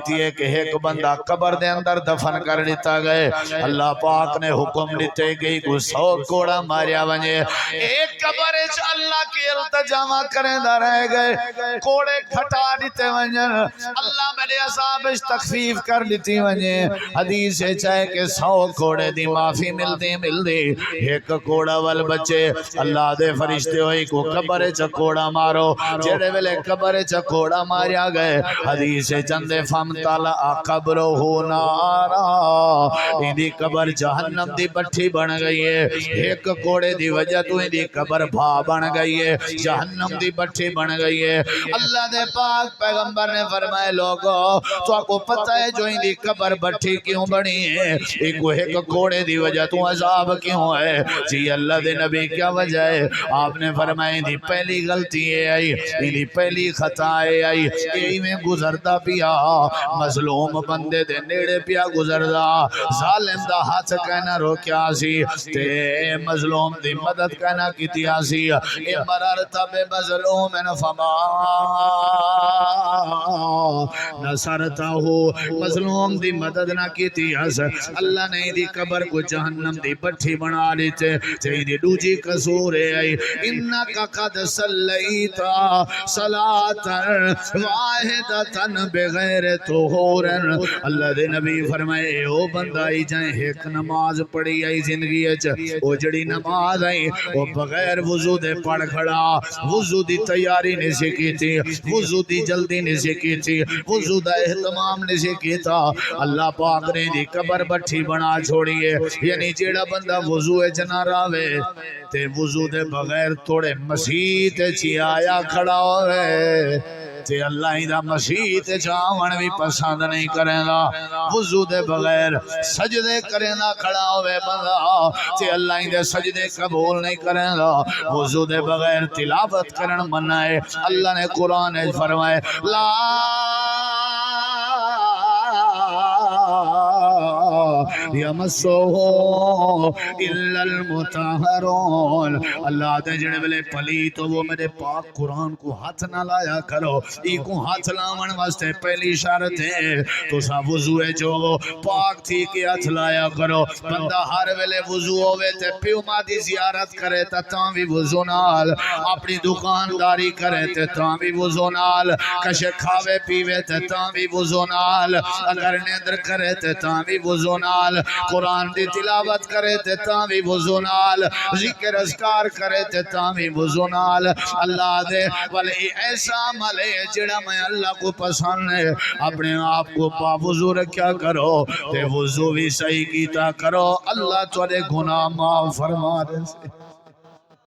کی ہے کہ ایک بندہ قبر دے اندر دفن کر دیتا گئے اللہ پاک نے حکم دیتے گئی کو 100 کوڑا ماریا ونجے ایک قبر اچ اللہ کی التجامہ کریں دا رہ گئے کوڑے کھٹا دیتے ونجن اللہ میرے عذاب اچ تخفیف کر دیتی ونجے حدیث ہے چاہے کہ 100 کوڑے دی معافی مل دی ایک کوڑا وال بچے اللہ دے فرشتے ہوئی کو قبر اچ کوڑا مارو جڑے ویلے قبر اچ کوڑا ماریا گئے حدیث چندے فم تالا قبر ہو نارا اندی قبر جہنم دی بٹھی بن گئی ہے ایک کوڑے دی وجہ تو اندی قبر بھا بن گئی ہے جہنم دی بٹھی بن گئی ہے اللہ دے پاک پیغمبر نے فرمائے لوگو تو آپ کو پتہ ہے جو اندی قبر بٹھی کیوں بنی ہے ایک کوڑے دی وجہ تو عذاب کیوں ہے جی اللہ دے نبی کیا وجہ ہے آپ نے فرمائے اندی پہلی غلطی ہے آئی اندی پہلی خطا ہے آئی یہی میں گزرتا پیا مظلوم بندے دے نیڑے پیا گزردا ظالم دا ہاتھ کہنا روکیا سی تے مظلوم دی مدد کہنا کیتیا سی اے مرارتا بے مظلوم فما نصرتا ہو مظلوم دی مدد نہ کیتیا سی اللہ نے دی قبر کو جہنم دی بٹھی بنا لیتے تے دی دوجی قصور ہے انکا قد صلیتا صلاة واحدتن بغیر طہورن اللہ دے نبی فرمائے او بندہ آئی جائیں ایک نماز پڑھی آئی زندگی اچ او جڑی نماز آئی او بغیر وضو دے پڑھ کھڑا وضو دی تیاری نہیں سکی تھی وضو دی جلدی نہیں سکی تھی وضو دا اہتمام نہیں سکی تھا اللہ پاک نے دی قبر بٹھی بنا چھوڑیے یعنی جیڑا بندہ وضو اچ نہ راوے تے وضو دے بغیر توڑے مسیح تے چی آیا کھڑا ہوئے تے اللہ ہی دا مسیح تے چاون بھی پسند نہیں کریں گا وضو دے بغیر سجدے کریں گا کھڑا ہوئے بندہ تے اللہ ہی دے سجدے قبول نہیں کریں گا وضو دے بغیر تلاوت کرن منع ہے اللہ نے قرآن فرمائے لا یمسو الا المطہرون اللہ دے جڑے ویلے پلی تو وہ میرے پاک قرآن کو ہاتھ نہ لایا کرو ای کو ہاتھ لاون واسطے پہلی شرط ہے تو سا وضو ہے جو پاک تھی کہ ہاتھ لایا کرو بندہ ہر ویلے وضو ہوئے تے پیو ماں دی زیارت کرے تاں بھی وضو نال اپنی دکانداری کرے تاں بھی وضو نال کشے کھاوے پیوے تاں بھی وضو نال اگر نیندر کرے تاں بھی وضو نال قرآن دی تلاوت کرے تے تاں بھی وضو نال ذکر اذکار کرے تے تاں بھی وضو نال اللہ دے ولی ایسا عمل ہے جڑا میں اللہ کو پسند ہے اپنے آپ کو باوضو رکھیا کرو تے وضو بھی صحیح کیتا کرو اللہ تورے گناہ معاف فرما دے